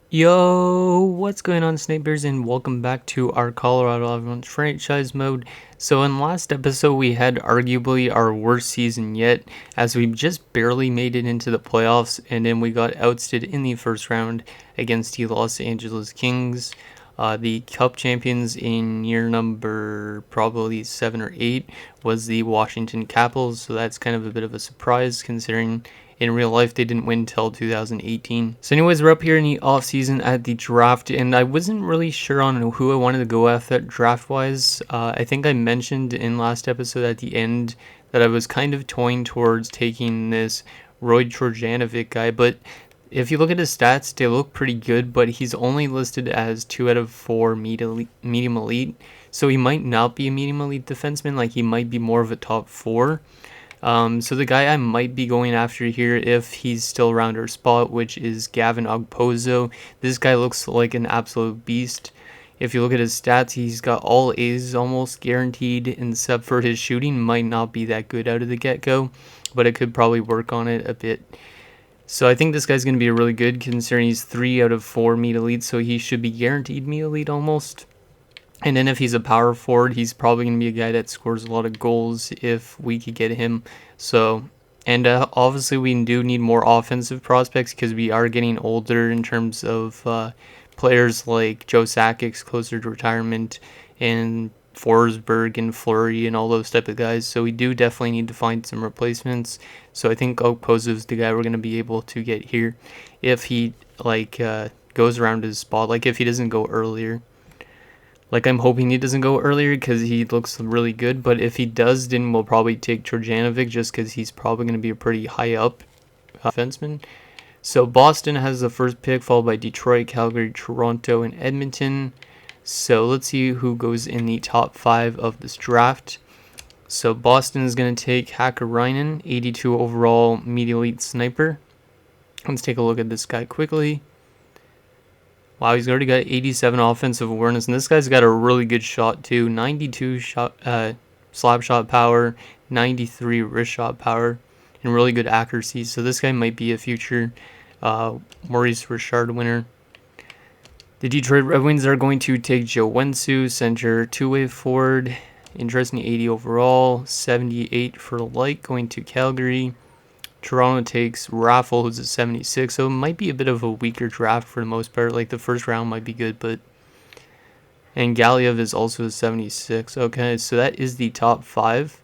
Yo, what's going on, Snipers, and welcome back to our Colorado Avalanche franchise mode. So in last episode, we had arguably our worst season yet, as we just barely made it into the playoffs, and then we got ousted in the first round against the Los Angeles Kings, the Cup champions in year number probably 7 or 8 was the Washington Capitals, so that's kind of a bit of a surprise considering in real life they didn't win until 2018. So anyways, we're up here in the offseason at the draft, and I wasn't really sure on who I wanted to go after draft wise. I think I mentioned in last episode at the end that I was kind of toying towards taking this Roy Georgianovic guy, but if you look at his stats, they look pretty good, but he's only listed as 2 out of 4 medium elite, so he might not be a medium elite defenseman, like he might be more of a top 4. So the guy I might be going after here, if he's still around our spot, which is Gavin Ogpozo. This guy looks like an absolute beast. If you look at his stats, he's got all A's almost guaranteed, except for his shooting might not be that good out of the get-go, but it could probably work on it a bit. So I think this guy's going to be really good considering he's 3 out of 4 meet elite, so he should be guaranteed meet elite almost. And then if he's a power forward, he's probably going to be a guy that scores a lot of goals if we could get him. So, and obviously we do need more offensive prospects because we are getting older in terms of players like Joe Sakic's closer to retirement and Forsberg and Fleury and all those type of guys. So we do definitely need to find some replacements. So I think Okpozo is the guy we're going to be able to get here if he goes around his spot, like if he doesn't go earlier. Like, I'm hoping he doesn't go earlier because he looks really good. But if he does, then we'll probably take Georgianovic just because he's probably going to be a pretty high up defenseman. So Boston has the first pick, followed by Detroit, Calgary, Toronto, and Edmonton. So let's see who goes in the top 5 of this draft. So Boston is going to take Hakkarainen, 82 overall, media elite sniper. Let's take a look at this guy quickly. Wow, he's already got 87 offensive awareness, and this guy's got a really good shot too. 92 slap shot power, 93 wrist shot power, and really good accuracy. So this guy might be a future Maurice Richard winner. The Detroit Red Wings are going to take Joe Wensu, center, two-way forward. Interesting, 80 overall, 78 for light, going to Calgary. Toronto takes Raffle, who's at 76, so it might be a bit of a weaker draft for the most part. Like, the first round might be good, but... And Galiev is also at 76. Okay, so that is the top 5.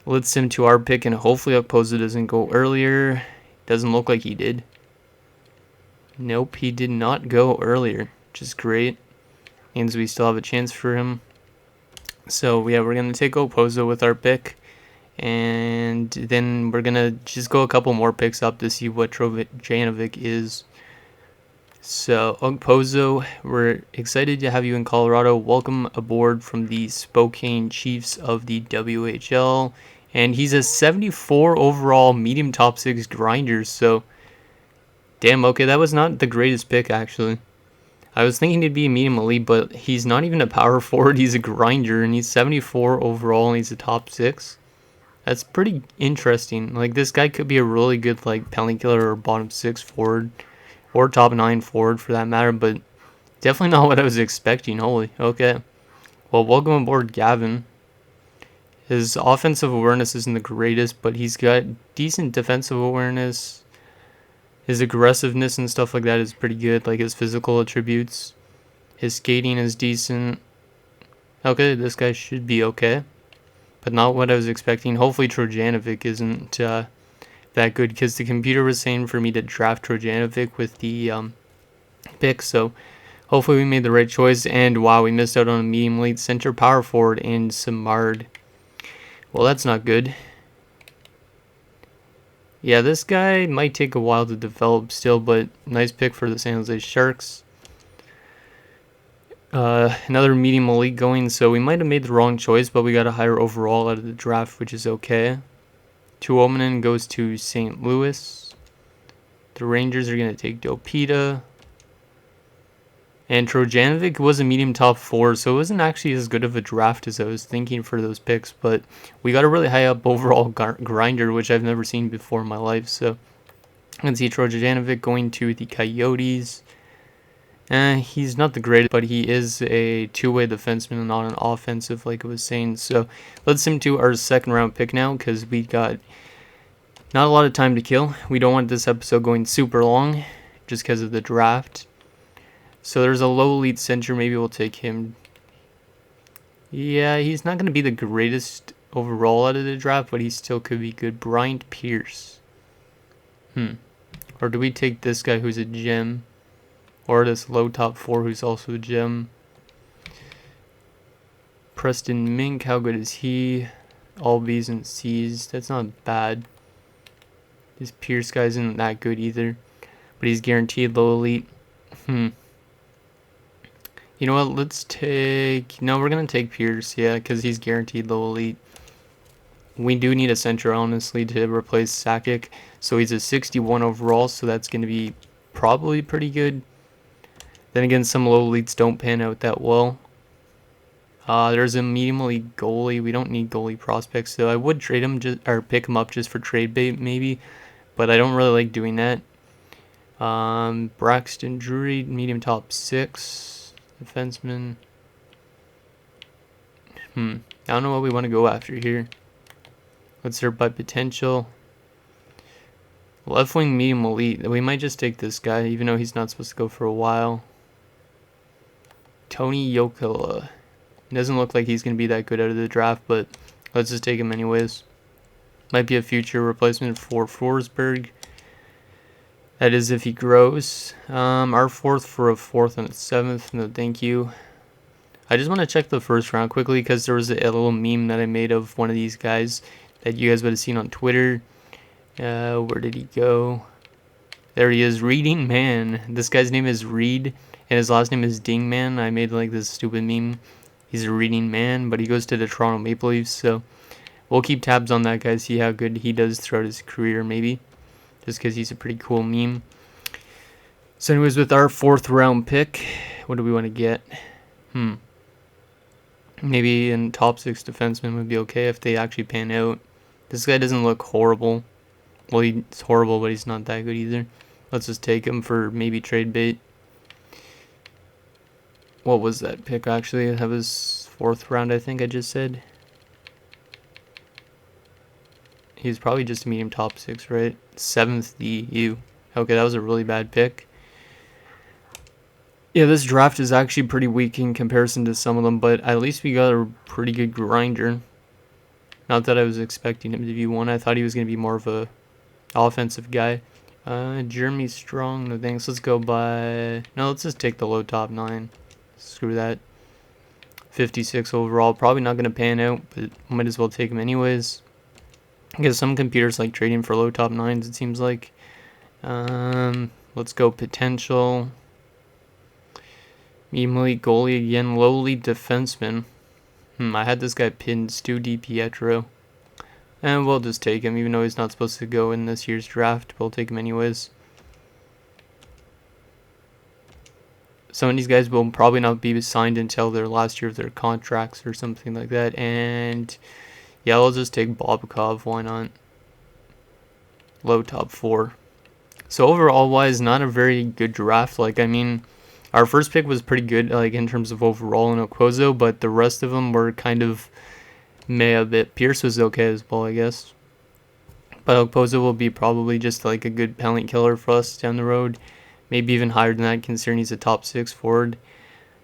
Let's send to our pick, and hopefully Okpozo doesn't go earlier. Doesn't look like he did. Nope, he did not go earlier, which is great. Means we still have a chance for him. So, yeah, we're going to take Okpozo with our pick. And then we're going to just go a couple more picks up to see what Janovic is. So, Okpozo, we're excited to have you in Colorado. Welcome aboard from the Spokane Chiefs of the WHL. And he's a 74 overall medium top 6 grinder. So, damn, okay, that was not the greatest pick, actually. I was thinking he'd be a medium elite, but he's not even a power forward. He's a grinder, and he's 74 overall, and he's a top 6. That's pretty interesting. Like, this guy could be a really good, like, penalty killer or bottom 6 forward. Or top 9 forward, for that matter. But definitely not what I was expecting. Holy, okay. Well, welcome aboard, Gavin. His offensive awareness isn't the greatest, but he's got decent defensive awareness. His aggressiveness and stuff like that is pretty good. Like, his physical attributes. His skating is decent. Okay, this guy should be okay. But not what I was expecting. Hopefully Trojanovic isn't that good, because the computer was saying for me to draft Trojanovic with the pick, so hopefully we made the right choice. And wow, we missed out on a medium late center power forward in Samard. Well, that's not good. Yeah, this guy might take a while to develop still, but nice pick for the San Jose Sharks. Another medium elite going, so we might have made the wrong choice, but we got a higher overall out of the draft, which is okay. Tuominen goes to St. Louis. The Rangers are going to take Dopita. And Trojanovic was a medium top 4, so it wasn't actually as good of a draft as I was thinking for those picks, but we got a really high up overall grinder, which I've never seen before in my life. So let's see, Trojanovic going to the Coyotes. He's not the greatest, but he is a two-way defenseman and not an offensive like I was saying. So let's send him to our second round pick now because we got not a lot of time to kill. We don't want this episode going super long just because of the draft. So there's a low elite center. Maybe we'll take him. Yeah, he's not going to be the greatest overall out of the draft, but he still could be good. Bryant Pierce. Or do we take this guy who's a gem? Or this low top 4 who's also a gem? Preston Mink, how good is he? All B's and C's. That's not bad. This Pierce guy isn't that good either. But he's guaranteed low elite. You know what? Let's take... No, we're going to take Pierce. Yeah, because he's guaranteed low elite. We do need a center, honestly, to replace Sakic. So he's a 61 overall, so that's going to be probably pretty good. Then again, some low elites don't pan out that well. There's a medium elite goalie. We don't need goalie prospects, so I would trade him or pick him up just for trade bait maybe, but I don't really like doing that. Braxton Drury, medium top 6 defenseman. I don't know what we want to go after here. Let's start by potential. Left wing medium elite. We might just take this guy, even though he's not supposed to go for a while. Tony Jokela. Doesn't look like he's going to be that good out of the draft, but let's just take him anyways. Might be a future replacement for Forsberg. That is if he grows. Our 4th for a 4th and a 7th. No, thank you. I just want to check the first round quickly because there was a little meme that I made of one of these guys that you guys would have seen on Twitter. Where did he go? There he is, Reading Man. This guy's name is Reed, and his last name is Dingman. I made like this stupid meme. He's a Reading Man, but he goes to the Toronto Maple Leafs, so we'll keep tabs on that guy, see how good he does throughout his career, maybe, just because he's a pretty cool meme. So anyways, with our 4th round pick, what do we want to get? Maybe in top 6 defenseman would be okay if they actually pan out. This guy doesn't look horrible. Well, he's horrible, but he's not that good either. Let's just take him for maybe trade bait. What was that pick, actually? That was 4th round, I think I just said. He's probably just a medium top 6, right? 7th DU. Okay, that was a really bad pick. Yeah, this draft is actually pretty weak in comparison to some of them, but at least we got a pretty good grinder. Not that I was expecting him to be one. I thought he was going to be more of a offensive guy. Jeremy Strong, no thanks. Let's go by... No, let's just take the low top 9. Screw that. 56 overall. Probably not going to pan out, but might as well take him anyways. Because some computers like trading for low top 9s, it seems like. Let's go potential. Medium elite goalie again. Low elite defenseman. I had this guy pinned, Stu DiPietro. And we'll just take him, even though he's not supposed to go in this year's draft. We'll take him anyways. Some of these guys will probably not be signed until their last year of their contracts or something like that. And yeah, I'll just take Bobkov. Why not? Low top 4. So overall wise, not a very good draft. Like, I mean, our first pick was pretty good, like in terms of overall in Okposo, but the rest of them were kind of meh a bit. Pierce was okay as well, I guess. But Okposo will be probably just like a good penalty killer for us down the road. Maybe even higher than that, considering he's a top 6 forward.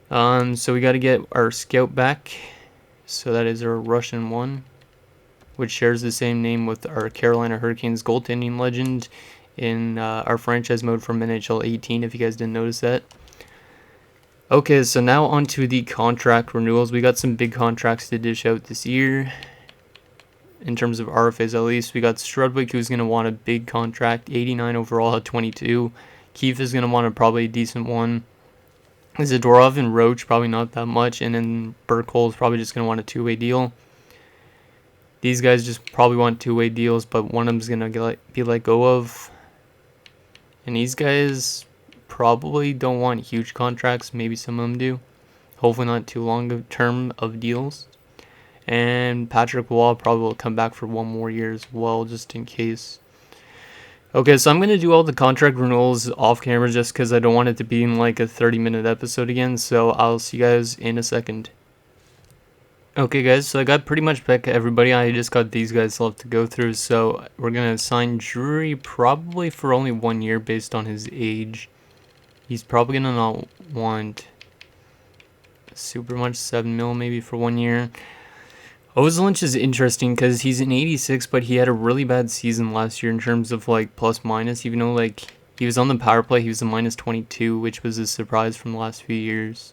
So we got to get our scout back. So that is our Russian one, which shares the same name with our Carolina Hurricanes goaltending legend in our franchise mode from NHL 18, if you guys didn't notice that. Okay, so now on to the contract renewals. We got some big contracts to dish out this year. In terms of RFAs, at least. We got Strudwick, who's going to want a big contract. 89 overall at 22. Keefe is going to want a probably decent one. Zadorov and Roach, probably not that much. And then Burkholz is probably just going to want a 2-way deal. These guys just probably want 2-way deals, but one of them is going to be let go of. And these guys probably don't want huge contracts. Maybe some of them do. Hopefully not too long a term of deals. And Patrick Wall probably will come back for one more year as well, just in case. Okay, so I'm going to do all the contract renewals off camera just because I don't want it to be in like a 30-minute episode again. So I'll see you guys in a second. Okay, guys, so I got pretty much back everybody. I just got these guys left to go through. So we're going to assign Drury probably for only 1 year based on his age. He's probably going to not want super much, 7 mil maybe for 1 year. Avalanche is interesting because he's an 86, but he had a really bad season last year in terms of like plus minus. Even though like he was on the power play, he was a minus 22, which was a surprise from the last few years.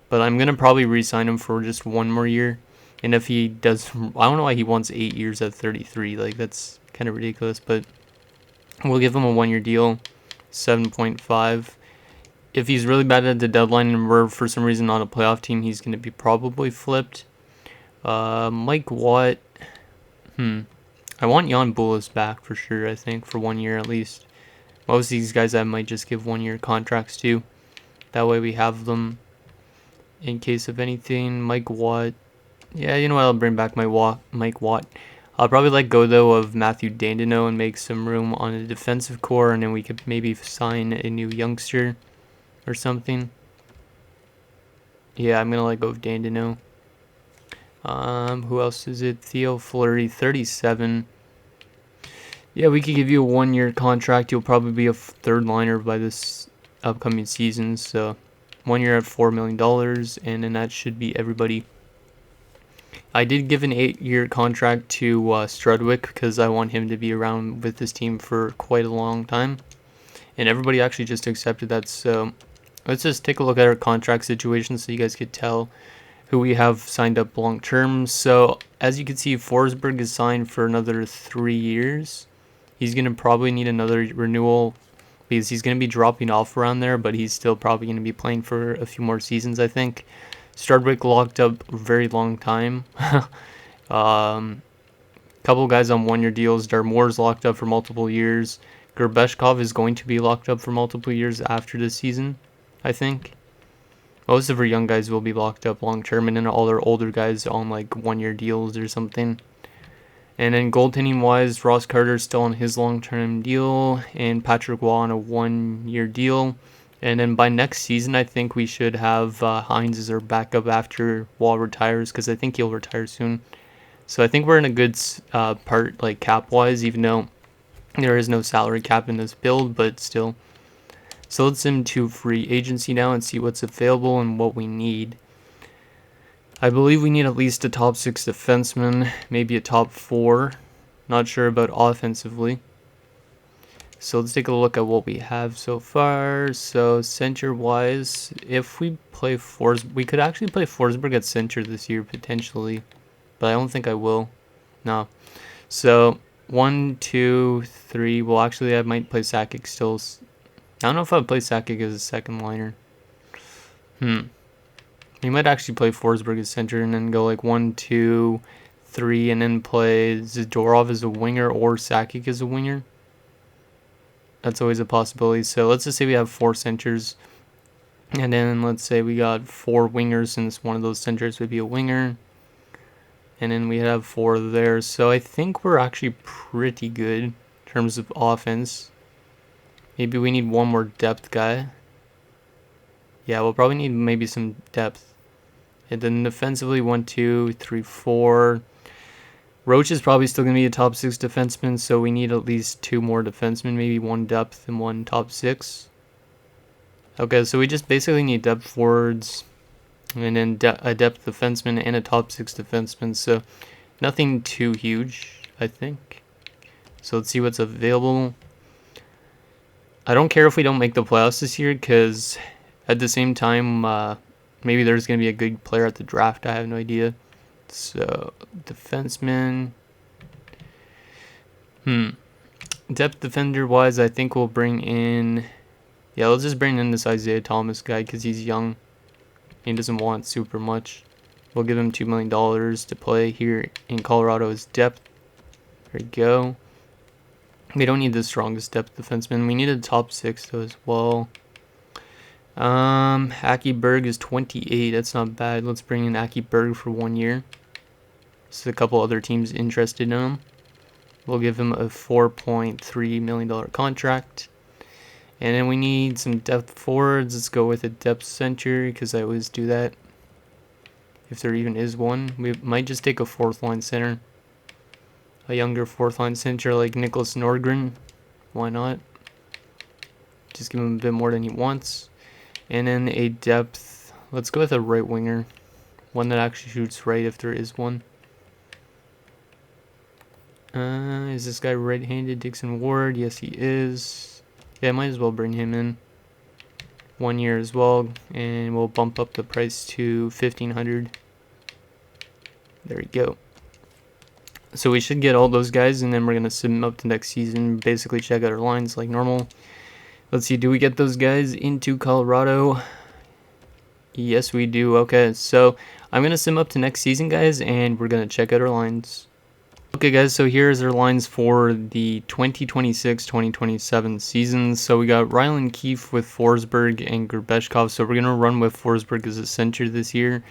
But I'm gonna probably re-sign him for just 1 more year. And if he does, I don't know why he wants 8 years at 33. Like that's kind of ridiculous. But we'll give him a 1 year deal, 7.5. If he's really bad at the deadline and we're for some reason not a playoff team, he's gonna be probably flipped. Mike Watt. I want Jan Bulis back for sure, I think, for 1 year at least. Most of these guys I might just give 1 year contracts to. That way we have them in case of anything. Mike Watt. Yeah, you know what? I'll bring back Mike Watt. I'll probably let go, though, of Matthew Dandino and make some room on the defensive core, and then we could maybe sign a new youngster or something. Yeah, I'm going to let go of Dandino. Who else is it? Theo Fleury, 37. Yeah, we could give you a 1 year contract. You'll probably be a third liner by this upcoming season. So 1 year at $4 million, and then that should be everybody. I did give an 8 year contract to Strudwick because I want him to be around with this team for quite a long time. And everybody actually just accepted that. So let's just take a look at our contract situation so you guys could tell who we have signed up long term. So as you can see, Forsberg is signed for another 3 years. He's going to probably need another renewal because he's going to be dropping off around there, but he's still probably going to be playing for a few more seasons, I think. Strudwick locked up a very long time. Couple guys on 1 year deals. Darmore's locked up for multiple years. Gerbeshkov is going to be locked up for multiple years after this season, I think. Most of our young guys will be locked up long term, and then all our older guys on like 1 year deals or something. And then goaltending wise, Ross Carter's still on his long term deal, and Patrick Waugh on a 1 year deal. And then by next season, I think we should have Hines as our backup after Waugh retires, because I think he'll retire soon. So I think we're in a good part, like cap wise, even though there is no salary cap in this build, but still. So let's into free agency now and see what's available and what we need. I believe we need at least a top 6 defenseman, maybe a top 4. Not sure about offensively. So let's take a look at what we have so far. So center wise, if we play we could actually play Forsberg at center this year potentially, but I don't think I will. No. So 1, 2, 3. Well, actually, I might play Sakic still. I don't know if I would play Sakic as a second liner. He might actually play Forsberg as center and then go like 1, 2, 3, and then play Zadorov as a winger or Sakic as a winger. That's always a possibility. So let's just say we have 4 centers, and then let's say we got 4 wingers since one of those centers would be a winger, and then we have 4 there. So I think we're actually pretty good in terms of offense. Maybe we need 1 more depth guy. Yeah, we'll probably need maybe some depth. And then defensively, 1, 2, 3, 4. Roach is probably still going to be a top 6 defenseman, so we need at least 2 more defensemen, maybe 1 depth and 1 top 6. Okay, so we just basically need depth forwards, and then a depth defenseman and a top 6 defenseman, so nothing too huge, I think. So let's see what's available. I don't care if we don't make the playoffs this year, because at the same time, maybe there's going to be a good player at the draft. I have no idea. So, defenseman. Depth defender-wise, I think we'll bring in... Yeah, let's just bring in this Isaiah Thomas guy because he's young. He doesn't want super much. We'll give him $2 million to play here in Colorado as depth. There we go. We don't need the strongest depth defenseman. We need a top 6 though as well. Aki Berg is 28. That's not bad. Let's bring in Aki Berg for 1 year. There's a couple other teams interested in him. We'll give him a $4.3 million contract. And then we need some depth forwards. Let's go with a depth center because I always do that. If there even is one. We might just take a fourth line center. A younger fourth line center like Nicholas Nordgren. Why not? Just give him a bit more than he wants. And then a depth. Let's go with a right winger. One that actually shoots right if there is one. Is this guy right-handed? Dixon Ward? Yes, he is. Yeah, I might as well bring him in. 1 year as well. And we'll bump up the price to $1,500. There we go. So we should get all those guys, and then we're going to send them up to next season. Basically check out our lines like normal. Let's see, do we get those guys into Colorado? Yes, we do. Okay, so I'm going to sim up to next season, guys, and we're going to check out our lines. Okay, guys, so here's our lines for the 2026-2027 season. So we got Ryland Keefe with Forsberg and Gerbeshkov. So we're going to run with Forsberg as a center this year.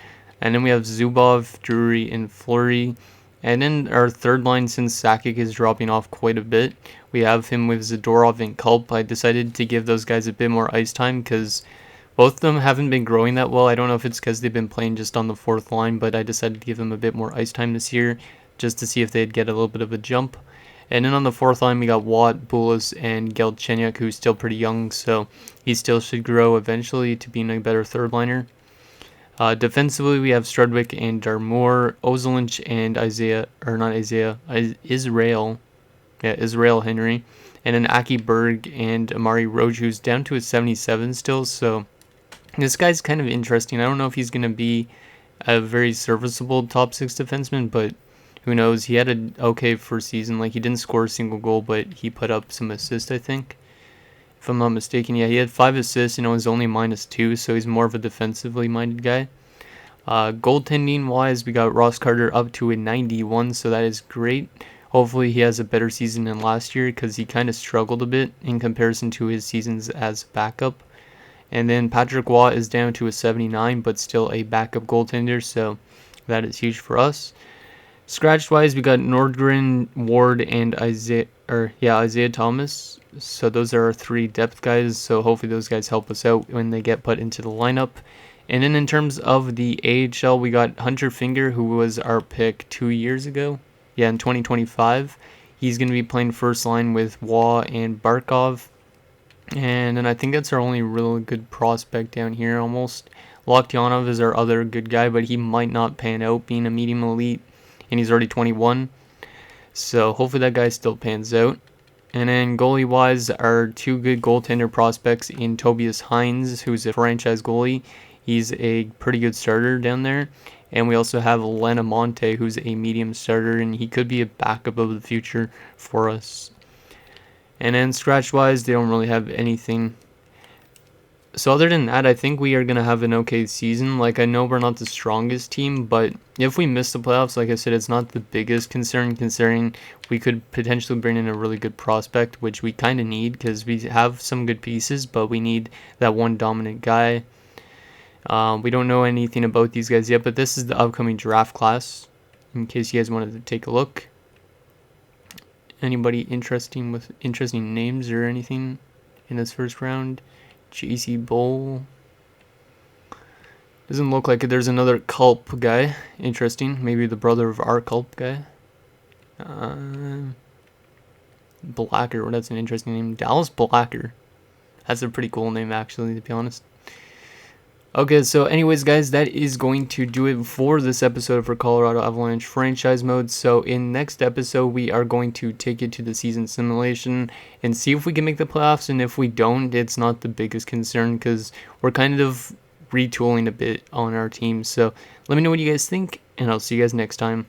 And then we have Zubov, Drury, and Fleury. And then our third line, since Sakic is dropping off quite a bit, we have him with Zadorov and Kulp. I decided to give those guys a bit more ice time because both of them haven't been growing that well. I don't know if it's because they've been playing just on the fourth line, but I decided to give them a bit more ice time this year just to see if they'd get a little bit of a jump. And then on the fourth line, we got Watt, Bulis, and Galchenyuk, who's still pretty young, so he still should grow eventually to being a better third liner. Defensively, we have Strudwick and Darmour, Ozolinch and Israel Henry, and then Aki Berg and Amari Roach, who's down to a 77 still, so this guy's kind of interesting. I don't know if he's going to be a very serviceable top 6 defenseman, but who knows? He had an okay first season. Like, he didn't score a single goal, but he put up some assists, I think. If I'm not mistaken, yeah, he had 5 assists, he's only -2, so he's more of a defensively minded guy. Goaltending-wise, we got Ross Carter up to a 91, so that is great. Hopefully he has a better season than last year because he kind of struggled a bit in comparison to his seasons as backup. And then Patrick Waugh is down to a 79, but still a backup goaltender, so that is huge for us. Scratch-wise, we got Nordgren, Ward, and Isaiah Thomas. So those are our 3 depth guys, so hopefully those guys help us out when they get put into the lineup. And then in terms of the AHL, we got Hunter Finger, who was our pick 2 years ago. Yeah, in 2025. He's going to be playing first line with Waugh and Barkov. And then I think that's our only really good prospect down here almost. Loktionov is our other good guy, but he might not pan out being a medium elite. And he's already 21. So hopefully that guy still pans out. And then goalie-wise, our 2 good goaltender prospects in Tobias Hines, who's a franchise goalie. He's a pretty good starter down there. And we also have Lena Monte, who's a medium starter, and he could be a backup of the future for us. And then scratch-wise, they don't really have anything. So other than that, I think we are going to have an okay season. Like, I know we're not the strongest team, but if we miss the playoffs, like I said, it's not the biggest concern, considering we could potentially bring in a really good prospect, which we kind of need because we have some good pieces, but we need that one dominant guy. We don't know anything about these guys yet, but this is the upcoming draft class, in case you guys wanted to take a look. Anybody interesting with interesting names or anything in this first round? JC Bowl. Doesn't look like it. There's another Culp guy. Interesting. Maybe the brother of our Culp guy. Blacker. Well, that's an interesting name. Dallas Blacker. That's a pretty cool name, actually, to be honest. Okay, so anyways, guys, that is going to do it for this episode for Colorado Avalanche franchise mode. So in next episode, we are going to take it to the season simulation and see if we can make the playoffs. And if we don't, it's not the biggest concern because we're kind of retooling a bit on our team. So let me know what you guys think, and I'll see you guys next time.